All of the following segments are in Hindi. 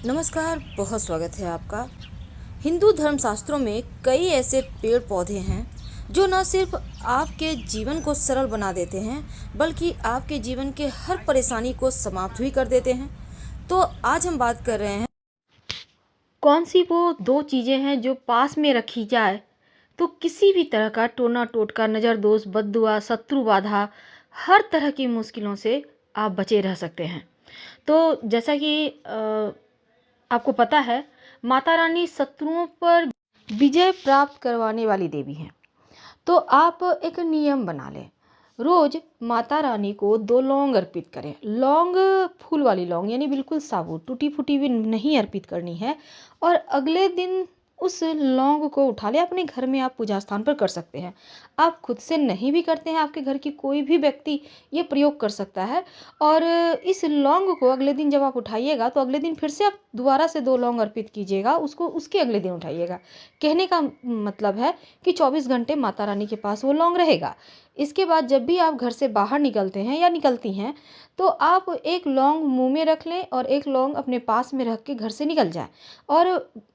नमस्कार, बहुत स्वागत है आपका। हिंदू धर्मशास्त्रों में कई ऐसे पेड़ पौधे हैं जो न सिर्फ आपके जीवन को सरल बना देते हैं बल्कि आपके जीवन के हर परेशानी को समाप्त भी कर देते हैं। तो आज हम बात कर रहे हैं कौन सी वो दो चीज़ें हैं जो पास में रखी जाए तो किसी भी तरह का टोना टोटका, नज़र दोष, बद्दुआ, शत्रु बाधा, हर तरह की मुश्किलों से आप बचे रह सकते हैं। तो जैसा कि आपको पता है, माता रानी शत्रुओं पर विजय प्राप्त करवाने वाली देवी हैं। तो आप एक नियम बना लें, रोज माता रानी को 2 लौंग अर्पित करें। लौंग, फूल वाली लौंग, यानी बिल्कुल साबुत, टूटी फूटी भी नहीं अर्पित करनी है। और अगले दिन उस लौंग को उठा ले, अपने घर में आप पूजा स्थान पर कर सकते हैं। आप खुद से नहीं भी करते हैं, आपके घर की कोई भी व्यक्ति ये प्रयोग कर सकता है। और इस लौंग को अगले दिन जब आप उठाइएगा तो अगले दिन फिर से आप दोबारा से 2 लौंग अर्पित कीजिएगा, उसको उसके अगले दिन उठाइएगा। कहने का मतलब है कि 24 घंटे माता रानी के पास वो लौंग रहेगा। इसके बाद जब भी आप घर से बाहर निकलते हैं या निकलती हैं तो आप एक लौंग मुंह में रख लें और एक लौंग अपने पास में रख के घर से निकल जाएं। और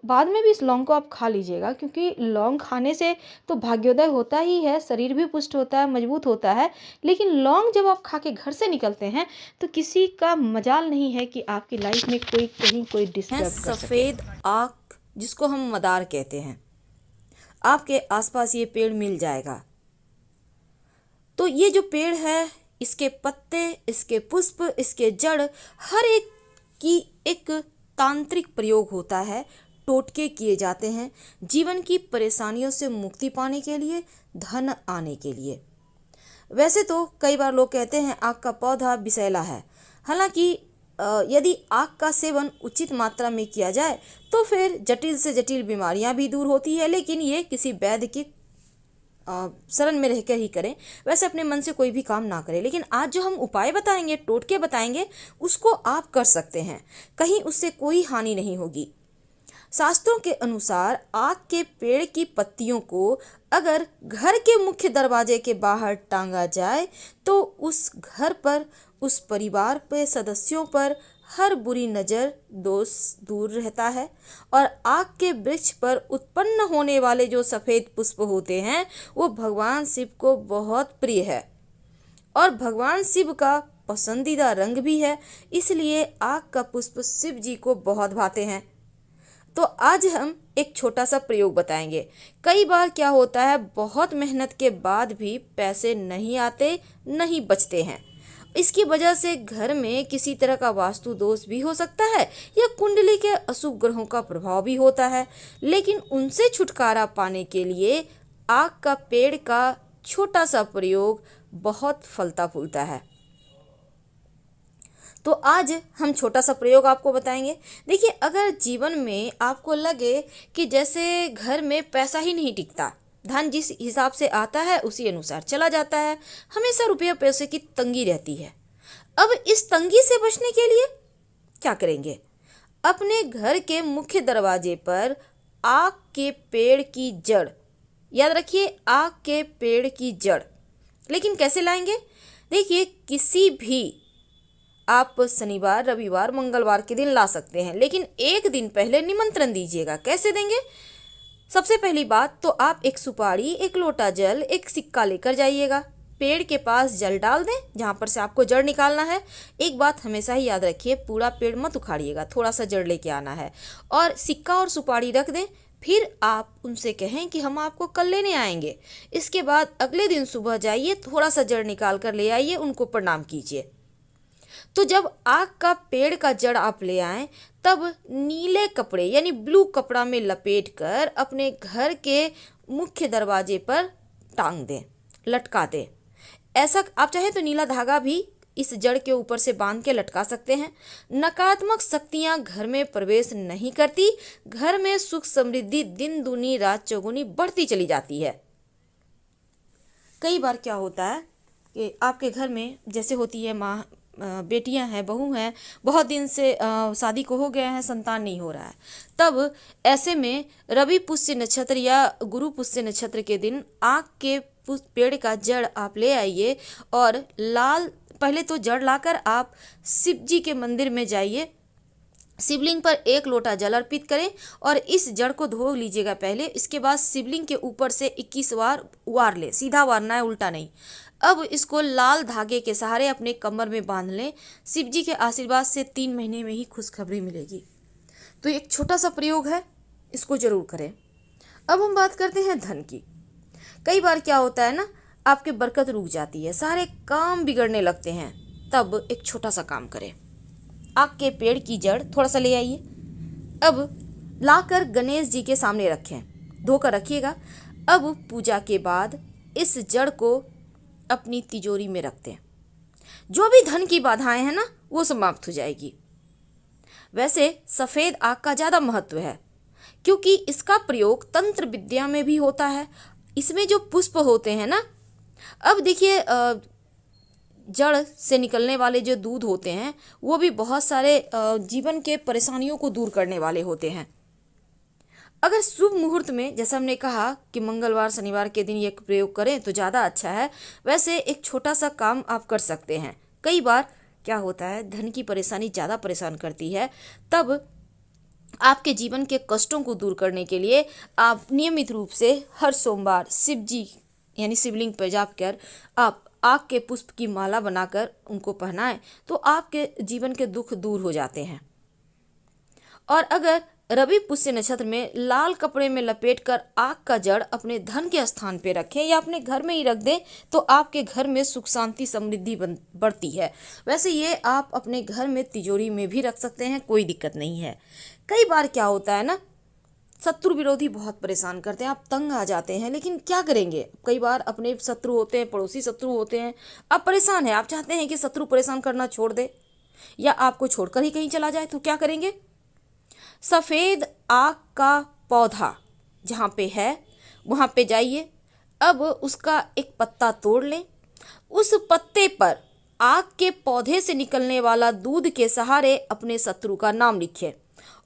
बाद में भी इस लौंग को आप खा लीजिएगा, क्योंकि लौंग खाने से तो भाग्योदय होता ही है, शरीर भी पुष्ट होता है, मजबूत होता है। लेकिन लौंग जब आप खा के घर से निकलते हैं तो किसी का मजाल नहीं है कि आपकी लाइफ में कोई कहीं कोई डिस्टर्ब कर सके। सफ़ेद आक, जिसको हम मदार कहते हैं, आपके आसपास ये पेड़ मिल जाएगा। तो ये जो पेड़ है, इसके पत्ते, इसके पुष्प, इसके जड़, हर एक की एक तांत्रिक प्रयोग होता है। टोटके किए जाते हैं जीवन की परेशानियों से मुक्ति पाने के लिए, धन आने के लिए। वैसे तो कई बार लोग कहते हैं आक का पौधा विषैला है। हालांकि यदि आक का सेवन उचित मात्रा में किया जाए तो फिर जटिल से जटिल बीमारियां भी दूर होती है। लेकिन ये किसी वैद्य की शरण में रहकर ही करें। वैसे अपने मन से कोई भी काम ना करें। लेकिन आज जो हम उपाय बताएंगे, टोटके बताएंगे, उसको आप कर सकते हैं, कहीं उससे कोई हानि नहीं होगी। शास्त्रों के अनुसार आक के पेड़ की पत्तियों को अगर घर के मुख्य दरवाजे के बाहर टांगा जाए तो उस घर पर, उस परिवार पे सदस्यों पर हर बुरी नज़र, दोष दूर रहता है। और आक के वृक्ष पर उत्पन्न होने वाले जो सफ़ेद पुष्प होते हैं वो भगवान शिव को बहुत प्रिय है और भगवान शिव का पसंदीदा रंग भी है। इसलिए आक का पुष्प शिव जी को बहुत भाते हैं। तो आज हम एक छोटा सा प्रयोग बताएंगे। कई बार क्या होता है, बहुत मेहनत के बाद भी पैसे नहीं आते, नहीं बचते हैं। इसकी वजह से घर में किसी तरह का वास्तु दोष भी हो सकता है या कुंडली के अशुभ ग्रहों का प्रभाव भी होता है। लेकिन उनसे छुटकारा पाने के लिए आक का पेड़ का छोटा सा प्रयोग बहुत फलता फूलता है। तो आज हम छोटा सा प्रयोग आपको बताएंगे। देखिए, अगर जीवन में आपको लगे कि जैसे घर में पैसा ही नहीं टिकता, धन जिस हिसाब से आता है उसी अनुसार चला जाता है, हमेशा रुपये पैसे की तंगी रहती है। अब इस तंगी से बचने के लिए क्या करेंगे? अपने घर के मुख्य दरवाजे पर आक के पेड़ की जड़, याद रखिए, आक के पेड़ की जड़। लेकिन कैसे लाएंगे? देखिए, किसी भी आप शनिवार, रविवार, मंगलवार के दिन ला सकते हैं, लेकिन एक दिन पहले निमंत्रण दीजिएगा। कैसे देंगे? सबसे पहली बात तो आप एक सुपारी, एक लोटा जल, एक सिक्का लेकर जाइएगा। पेड़ के पास जल डाल दें जहाँ पर से आपको जड़ निकालना है। एक बात हमेशा ही याद रखिए, पूरा पेड़ मत उखाड़िएगा, थोड़ा सा जड़ लेके आना है। और सिक्का और सुपारी रख दें। फिर आप उनसे कहें कि हम आपको कल लेने आएंगे। इसके बाद अगले दिन सुबह जाइए, थोड़ा सा जड़ निकाल कर ले आइए, उनको प्रणाम कीजिए। तो जब आक का पेड़ का जड़ आप ले आएं तब नीले कपड़े यानी ब्लू कपड़ा में लपेट कर अपने घर के मुख्य दरवाजे पर टांग दें, लटका दें। ऐसा आप चाहे तो नीला धागा भी इस जड़ के ऊपर से बांध के लटका सकते हैं। नकारात्मक शक्तियां घर में प्रवेश नहीं करती, घर में सुख समृद्धि दिन दूनी रात चौगुनी बढ़ती चली जाती है। कई बार क्या होता है कि आपके घर में जैसे होती है माँ, बेटियां हैं, बहू हैं, बहुत दिन से शादी को हो गया है, संतान नहीं हो रहा है। तब ऐसे में रवि पुष्य नक्षत्र या गुरु पुष्य नक्षत्र के दिन आक के पेड़ का जड़ आप ले आइए और लाल, पहले तो जड़ लाकर आप शिव जी के मंदिर में जाइए, शिवलिंग पर 1 लोटा जल अर्पित करें और इस जड़ को धो लीजिएगा पहले। इसके बाद शिवलिंग के ऊपर से 21 बार वार लें, सीधा वारना है, उल्टा नहीं। अब इसको लाल धागे के सहारे अपने कमर में बांध लें। शिव जी के आशीर्वाद से 3 महीने में ही खुशखबरी मिलेगी। तो एक छोटा सा प्रयोग है, इसको जरूर करें। अब हम बात करते हैं धन की। कई बार क्या होता है ना, आपकी बरकत रुक जाती है, सारे काम बिगड़ने लगते हैं। तब एक छोटा सा काम करें। आक के पेड़ की जड़ थोड़ा सा ले आइए। अब लाकर गणेश जी के सामने रखें, धोकर रखिएगा। अब पूजा के बाद इस जड़ को अपनी तिजोरी में रख दें। जो भी धन की बाधाएं हैं ना, वो समाप्त हो जाएगी। वैसे सफ़ेद आक का ज़्यादा महत्व है, क्योंकि इसका प्रयोग तंत्र विद्या में भी होता है। इसमें जो पुष्प होते हैं ना, अब देखिए जड़ से निकलने वाले जो दूध होते हैं वो भी बहुत सारे जीवन के परेशानियों को दूर करने वाले होते हैं। अगर शुभ मुहूर्त में, जैसा हमने कहा कि मंगलवार शनिवार के दिन ये प्रयोग करें तो ज़्यादा अच्छा है। वैसे एक छोटा सा काम आप कर सकते हैं। कई बार क्या होता है, धन की परेशानी ज़्यादा परेशान करती है, तब आपके जीवन के कष्टों को दूर करने के लिए आप नियमित रूप से हर सोमवार शिव जी यानी शिवलिंग पर जाकर आप आक के पुष्प की माला बनाकर उनको पहनाएं, तो आपके जीवन के दुख दूर हो जाते हैं। और अगर रवि पुष्य नक्षत्र में लाल कपड़े में लपेटकर आक का जड़ अपने धन के स्थान पे रखें या अपने घर में ही रख दें, तो आपके घर में सुख शांति समृद्धि बढ़ती है। वैसे ये आप अपने घर में तिजोरी में भी रख सकते हैं, कोई दिक्कत नहीं है। कई बार क्या होता है ना, शत्रु विरोधी बहुत परेशान करते हैं, आप तंग आ जाते हैं, लेकिन क्या करेंगे। कई बार अपने शत्रु होते हैं, पड़ोसी शत्रु होते हैं, आप परेशान हैं, आप चाहते हैं कि शत्रु परेशान करना छोड़ दे या आपको छोड़कर ही कहीं चला जाए, तो क्या करेंगे। सफ़ेद आक का पौधा जहाँ पे है वहाँ पे जाइए। अब उसका एक पत्ता तोड़ लें। उस पत्ते पर आक के पौधे से निकलने वाला दूध के सहारे अपने शत्रु का नाम लिखिए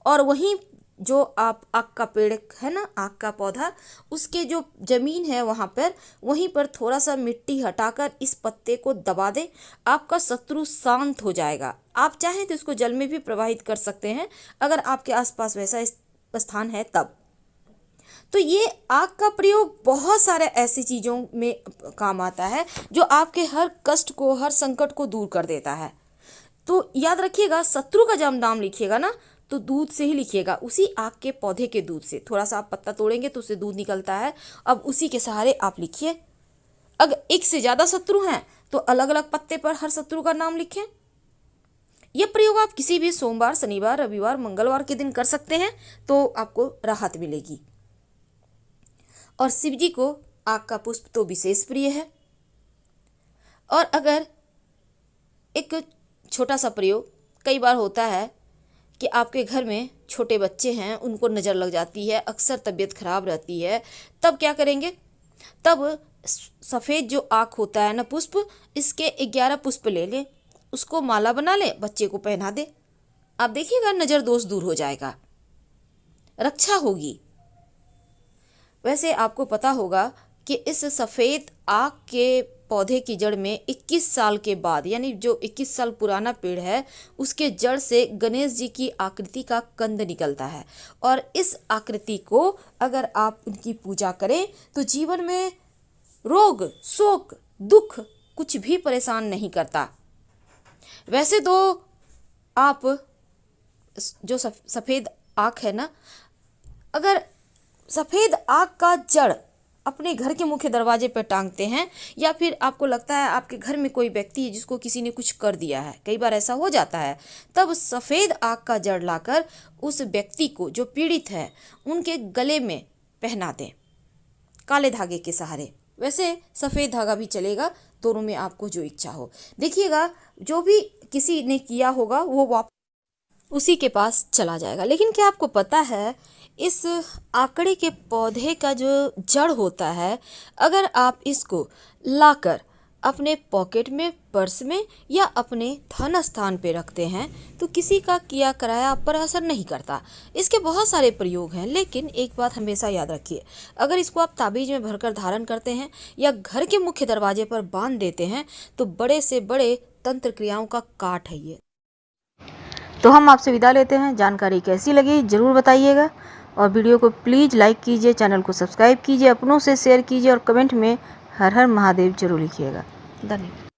और वहीं जो आप आक का पेड़ है ना, आक का पौधा, उसके जो जमीन है वहाँ पर, वहीं पर थोड़ा सा मिट्टी हटाकर इस पत्ते को दबा दें। आपका शत्रु शांत हो जाएगा। आप चाहें तो इसको जल में भी प्रवाहित कर सकते हैं, अगर आपके आसपास वैसा स्थान है तब। तो ये आग का प्रयोग बहुत सारे ऐसी चीज़ों में काम आता है जो आपके हर कष्ट को, हर संकट को दूर कर देता है। तो याद रखिएगा, शत्रु का जब नाम लिखिएगा ना, तो दूध से ही लिखिएगा, उसी आग के पौधे के दूध से। थोड़ा सा आप पत्ता तोड़ेंगे तो उससे दूध निकलता है, अब उसी के सहारे आप लिखिए। अगर एक से ज़्यादा शत्रु हैं तो अलग अलग पत्ते पर हर शत्रु का नाम लिखें। यह प्रयोग आप किसी भी सोमवार, शनिवार, रविवार, मंगलवार के दिन कर सकते हैं, तो आपको राहत मिलेगी। और शिव जी को आग का पुष्प तो विशेष प्रिय है। और अगर एक छोटा सा प्रयोग, कई बार होता है कि आपके घर में छोटे बच्चे हैं, उनको नज़र लग जाती है, अक्सर तबीयत खराब रहती है, तब क्या करेंगे। तब सफ़ेद जो आँख होता है ना, पुष्प, इसके 11 पुष्प ले लें, उसको माला बना लें, बच्चे को पहना दे। आप देखिएगा नज़र दोष दूर हो जाएगा, रक्षा होगी। वैसे आपको पता होगा कि इस सफ़ेद आक के पौधे की जड़ में 21 साल के बाद, यानी जो 21 साल पुराना पेड़ है, उसके जड़ से गणेश जी की आकृति का कंद निकलता है। और इस आकृति को अगर आप उनकी पूजा करें तो जीवन में रोग, शोक, दुख कुछ भी परेशान नहीं करता। वैसे तो आप जो सफ़ेद आक है ना, अगर सफ़ेद आग का जड़ अपने घर के मुख्य दरवाजे पर टांगते हैं, या फिर आपको लगता है आपके घर में कोई व्यक्ति है जिसको किसी ने कुछ कर दिया है, कई बार ऐसा हो जाता है, तब सफ़ेद आग का जड़ लाकर उस व्यक्ति को जो पीड़ित है उनके गले में पहना दें काले धागे के सहारे। वैसे सफ़ेद धागा भी चलेगा, दोनों में आपको जो इच्छा हो। देखिएगा, जो भी किसी ने किया होगा वो वापस उसी के पास चला जाएगा। लेकिन क्या आपको पता है, इस आकड़े के पौधे का जो जड़ होता है, अगर आप इसको लाकर अपने पॉकेट में, पर्स में या अपने धन स्थान पे रखते हैं तो किसी का किया कराया आप पर असर नहीं करता। इसके बहुत सारे प्रयोग हैं, लेकिन एक बात हमेशा याद रखिए, अगर इसको आप ताबीज़ में भरकर धारण करते हैं या घर के मुख्य दरवाजे पर बांध देते हैं तो बड़े से बड़े तंत्र क्रियाओं का काट है ये। तो हम आपसे विदा लेते हैं। जानकारी कैसी लगी ज़रूर बताइएगा और वीडियो को प्लीज़ लाइक कीजिए, चैनल को सब्सक्राइब कीजिए, अपनों से शेयर कीजिए और कमेंट में हर हर महादेव जरूर लिखिएगा। धन्यवाद।